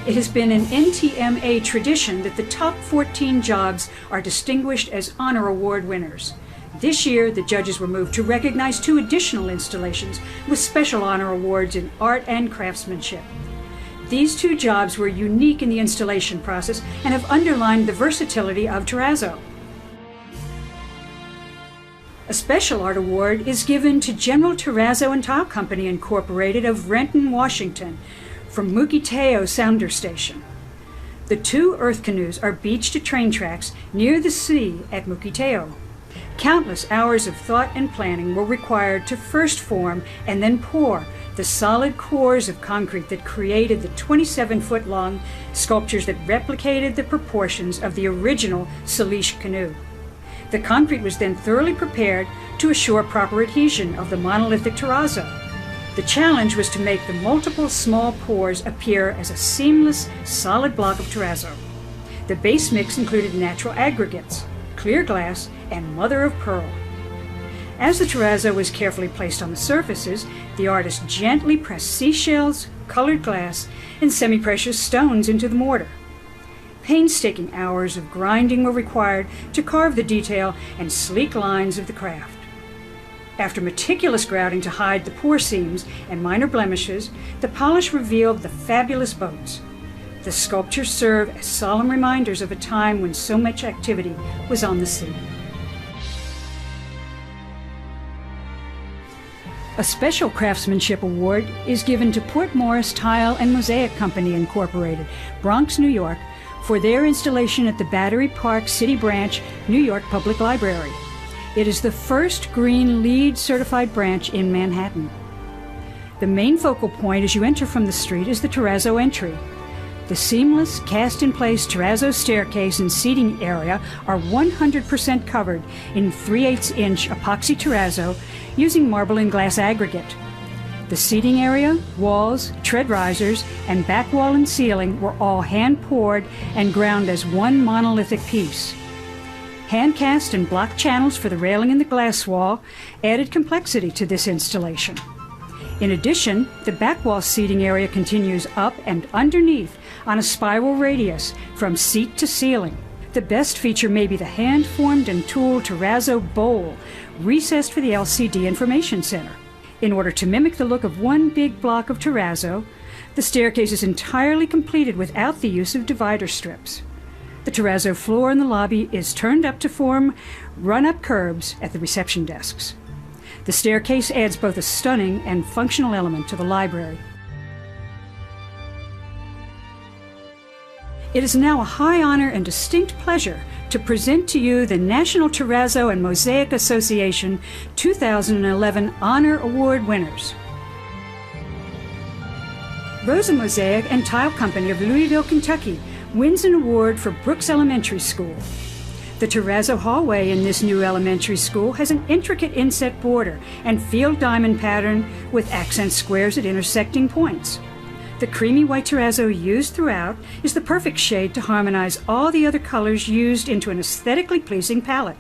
It has been an NTMA tradition that the top 14 jobs are distinguished as honor award winners. This year, the judges were moved to recognize 2 additional installations with special honor awards in art and craftsmanship. These 2 jobs were unique in the installation process and have underlined the versatility of Terrazzo. A special art award is given to General Terrazzo and Tile Company Incorporated of Renton, Washington, from Mukilteo Sounder Station. The 2 earth canoes are beached at train tracks near the sea at Mukilteo. Countless hours of thought and planning were required to first form and then pour the solid cores of concrete that created the 27-foot-long sculptures that replicated the proportions of the original Salish canoe. The concrete was then thoroughly prepared to assure proper adhesion of the monolithic terrazzo. The challenge was to make the multiple small pours appear as a seamless, solid block of terrazzo. The base mix included natural aggregates, clear glass, and mother of pearl. As the terrazzo was carefully placed on the surfaces, the artist gently pressed seashells, colored glass, and semi-precious stones into the mortar. Painstaking hours of grinding were required to carve the detail and sleek lines of the craft. After meticulous grouting to hide the poor seams and minor blemishes, the polish revealed the fabulous boats. The sculptures serve as solemn reminders of a time when so much activity was on the sea. A special craftsmanship award is given to Port Morris Tile and Mosaic Company Incorporated, Bronx, New York, for their installation at the Battery Park City Branch, New York Public Library. It is the first green LEED certified branch in Manhattan. The main focal point as you enter from the street is the terrazzo entry. The seamless, cast-in-place terrazzo staircase and seating area are 100% covered in 3/8-inch epoxy terrazzo using marble and glass aggregate. The seating area, walls, tread risers, and back wall and ceiling were all hand-poured and ground as one monolithic piece. Hand-cast and block channels for the railing and the glass wall added complexity to this installation. In addition, the back wall seating area continues up and underneath on a spiral radius from seat to ceiling. The best feature may be the hand-formed and tooled terrazzo bowl, recessed for the LCD Information Center. In order to mimic the look of one big block of terrazzo, the staircase is entirely completed without the use of divider strips. The terrazzo floor in the lobby is turned up to form run-up curbs at the reception desks. The staircase adds both a stunning and functional element to the library. It is now a high honor and distinct pleasure to present to you the National Terrazzo and Mosaic Association 2011 Honor Award winners. Rosa Mosaic and Tile Company of Louisville, Kentucky wins an award for Brooks Elementary School. The terrazzo hallway in this new elementary school has an intricate inset border and field diamond pattern with accent squares at intersecting points. The creamy white terrazzo used throughout is the perfect shade to harmonize all the other colors used into an aesthetically pleasing palette.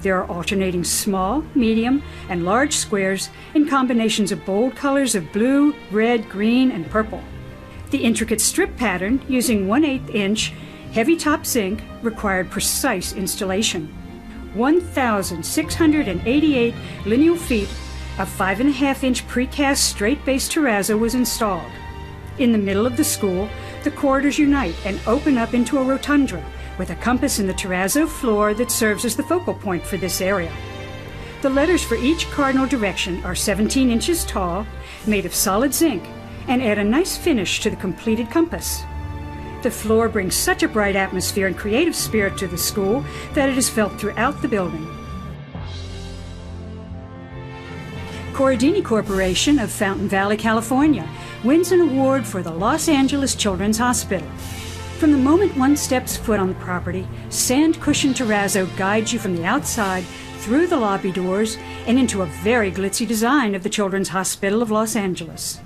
There are alternating small, medium, and large squares in combinations of bold colors of blue, red, green, and purple. The intricate strip pattern using 1/8-inch heavy top zinc required precise installation. 1,688 lineal feet of 5.5-inch precast straight-base terrazzo was installed. In the middle of the school, the corridors unite and open up into a rotundra with a compass in the terrazzo floor that serves as the focal point for this area. The letters for each cardinal direction are 17 inches tall, made of solid zinc, and add a nice finish to the completed compass. The floor brings such a bright atmosphere and creative spirit to the school that it is felt throughout the building. CORRADINI Corporation of Fountain Valley, California wins an award for the Los Angeles Children's Hospital. From the moment one steps foot on the property, sand-cushioned terrazzo guides you from the outside through the lobby doors and into a very glitzy design of the Children's Hospital of Los Angeles.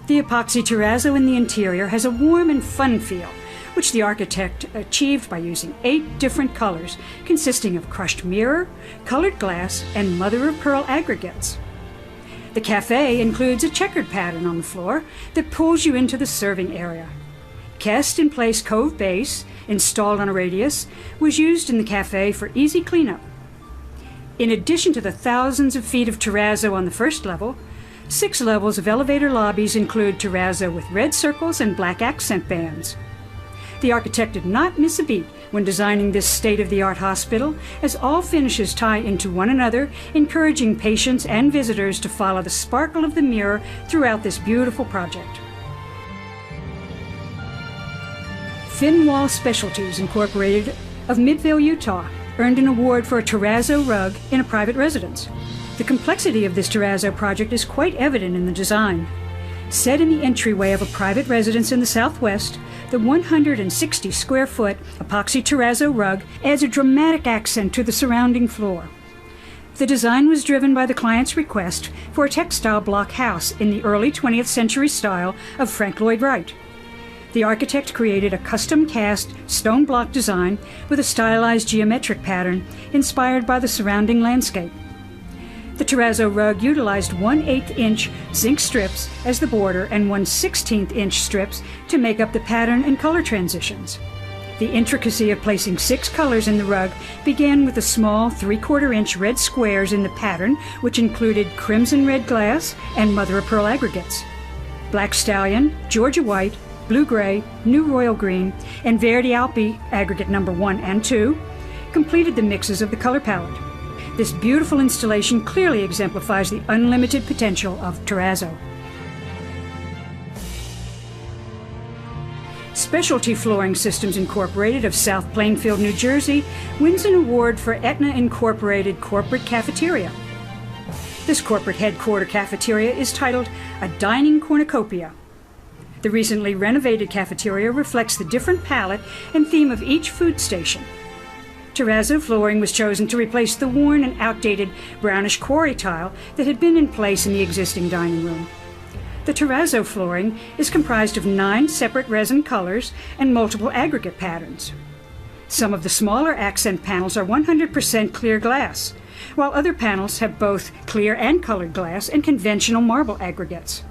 The epoxy terrazzo in the interior has a warm and fun feel, which the architect achieved by using 8 different colors consisting of crushed mirror, colored glass, and mother-of-pearl aggregates. The cafe includes a checkered pattern on the floor that pulls you into the serving area. cast-in-place cove base, installed on a radius, was used in the cafe for easy cleanup. In addition to the thousands of feet of terrazzo on the first level, 6 levels of elevator lobbies include terrazzo with red circles and black accent bands. The architect did not miss a beat when designing this state-of-the-art hospital, as all finishes tie into one another, encouraging patients and visitors to follow the sparkle of the mirror throughout this beautiful project. Thin Wall Specialties Incorporated of Midvale, Utah, earned an award for a terrazzo rug in a private residence. The complexity of this terrazzo project is quite evident in the design. Set in the entryway of a private residence in the Southwest, the 160-square-foot epoxy terrazzo rug adds a dramatic accent to the surrounding floor. The design was driven by the client's request for a textile block house in the early 20th century style of Frank Lloyd Wright. The architect created a custom-cast stone block design with a stylized geometric pattern inspired by the surrounding landscape. The terrazzo rug utilized 1/8-inch zinc strips as the border and 1/16-inch strips to make up the pattern and color transitions. The intricacy of placing 6 colors in the rug began with the small 3/4-inch red squares in the pattern, which included crimson red glass and mother-of-pearl aggregates. Black stallion, Georgia white, blue-gray, new royal green, and Verdi Alpi aggregate number 1 and 2 completed the mixes of the color palette. This beautiful installation clearly exemplifies the unlimited potential of terrazzo. Specialty Flooring Systems Incorporated of South Plainfield, New Jersey, wins an award for Aetna Incorporated Corporate Cafeteria. This corporate headquarter cafeteria is titled A Dining Cornucopia. The recently renovated cafeteria reflects the different palette and theme of each food station. Terrazzo flooring was chosen to replace the worn and outdated brownish quarry tile that had been in place in the existing dining room. The terrazzo flooring is comprised of 9 separate resin colors and multiple aggregate patterns. Some of the smaller accent panels are 100% clear glass, while other panels have both clear and colored glass and conventional marble aggregates.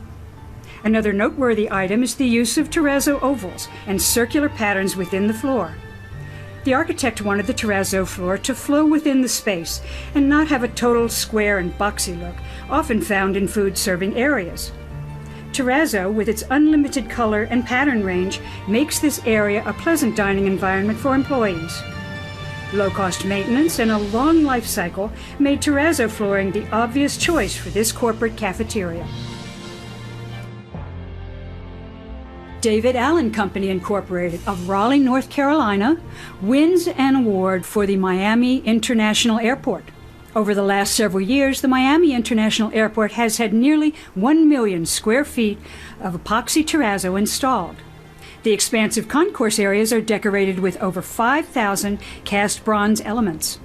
Another noteworthy item is the use of terrazzo ovals and circular patterns within the floor. The architect wanted the terrazzo floor to flow within the space and not have a total square and boxy look, often found in food-serving areas. Terrazzo, with its unlimited color and pattern range, makes this area a pleasant dining environment for employees. Low-cost maintenance and a long life cycle made terrazzo flooring the obvious choice for this corporate cafeteria. David Allen Company Incorporated of Raleigh, North Carolina, wins an award for the Miami International Airport. Over the last several years, the Miami International Airport has had nearly 1 million square feet of epoxy terrazzo installed. The expansive concourse areas are decorated with over 5,000 cast bronze elements.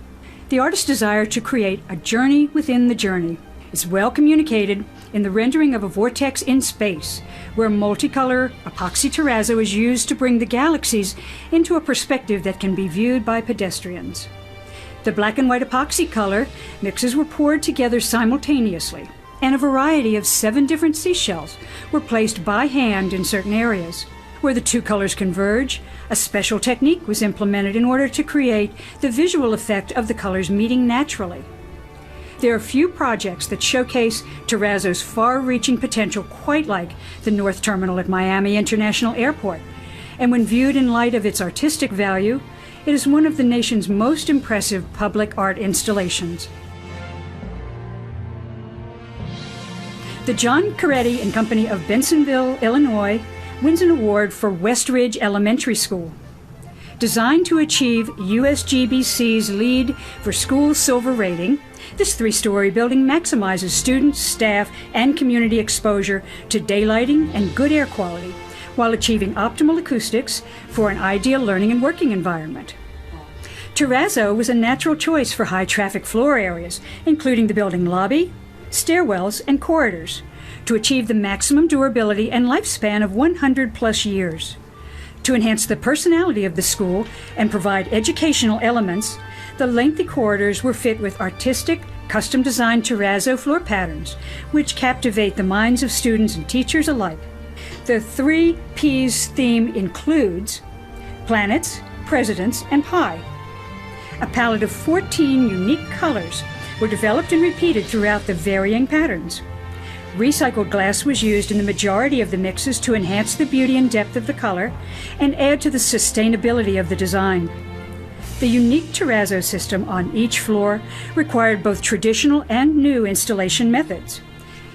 The artist's desire to create a journey within the journey is well communicated in the rendering of a vortex in space, where multicolor epoxy terrazzo is used to bring the galaxies into a perspective that can be viewed by pedestrians. The black and white epoxy color mixes were poured together simultaneously, and a variety of 7 different seashells were placed by hand in certain areas. Where the 2 colors converge, a special technique was implemented in order to create the visual effect of the colors meeting naturally. There are few projects that showcase terrazzo's far-reaching potential quite like the North Terminal at Miami International Airport, and when viewed in light of its artistic value, it is one of the nation's most impressive public art installations. The John Caretti and Company of Bensenville, Illinois, wins an award for Westridge Elementary School. Designed to achieve USGBC's LEED for School Silver rating, this 3-story building maximizes students, staff, and community exposure to daylighting and good air quality, while achieving optimal acoustics for an ideal learning and working environment. Terrazzo was a natural choice for high-traffic floor areas, including the building lobby, stairwells, and corridors, to achieve the maximum durability and lifespan of 100-plus years. To enhance the personality of the school and provide educational elements, the lengthy corridors were fit with artistic, custom-designed terrazzo floor patterns, which captivate the minds of students and teachers alike. The 3 Ps theme includes planets, presidents, and pie. A palette of 14 unique colors were developed and repeated throughout the varying patterns. Recycled glass was used in the majority of the mixes to enhance the beauty and depth of the color and add to the sustainability of the design. The unique terrazzo system on each floor required both traditional and new installation methods.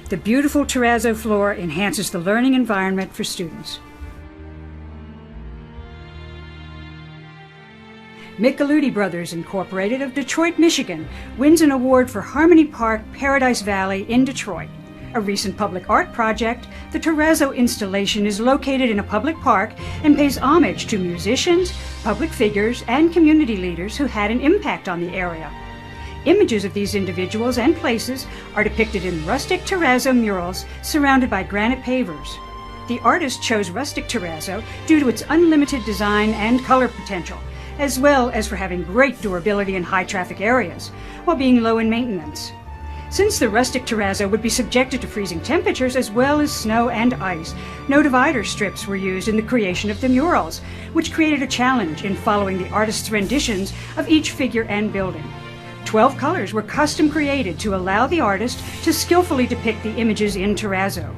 The beautiful terrazzo floor enhances the learning environment for students. Michielutti Brothers Incorporated of Detroit, Michigan wins an award for Harmonie Park, Paradise Valley in Detroit. A recent public art project, the terrazzo installation is located in a public park and pays homage to musicians, public figures, and community leaders who had an impact on the area. Images of these individuals and places are depicted in rustic terrazzo murals surrounded by granite pavers. The artist chose rustic terrazzo due to its unlimited design and color potential, as well as for having great durability in high-traffic areas, while being low in maintenance. Since the rustic terrazzo would be subjected to freezing temperatures as well as snow and ice, no divider strips were used in the creation of the murals, which created a challenge in following the artist's renditions of each figure and building. 12 colors were custom created to allow the artist to skillfully depict the images in terrazzo.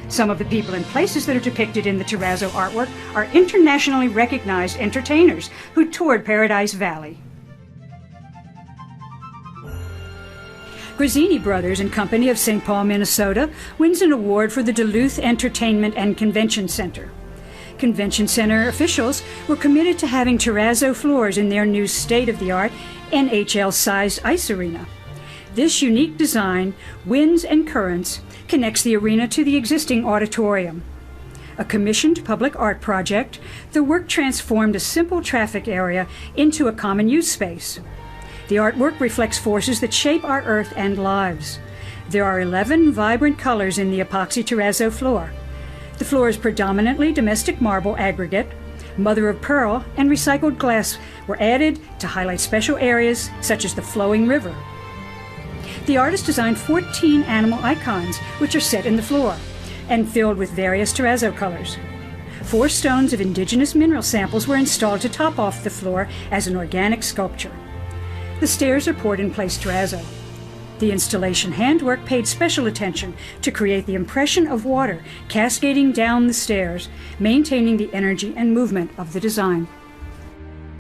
Some of the people and places that are depicted in the terrazzo artwork are internationally recognized entertainers who toured Paradise Valley. Grazzini Brothers and Company of St. Paul, Minnesota wins an award for the Duluth Entertainment and Convention Center. Convention Center officials were committed to having terrazzo floors in their new state-of-the-art NHL-sized ice arena. This unique design, winds and currents, connects the arena to the existing auditorium. A commissioned public art project, the work transformed a simple traffic area into a common use space. The artwork reflects forces that shape our earth and lives. There are 11 vibrant colors in the epoxy terrazzo floor. The floor is predominantly domestic marble aggregate. Mother of pearl and recycled glass were added to highlight special areas such as the flowing river. The artist designed 14 animal icons, which are set in the floor and filled with various terrazzo colors. 4 stones of indigenous mineral samples were installed to top off the floor as an organic sculpture. The stairs are poured-in-place terrazzo. The installation handwork paid special attention to create the impression of water cascading down the stairs, maintaining the energy and movement of the design.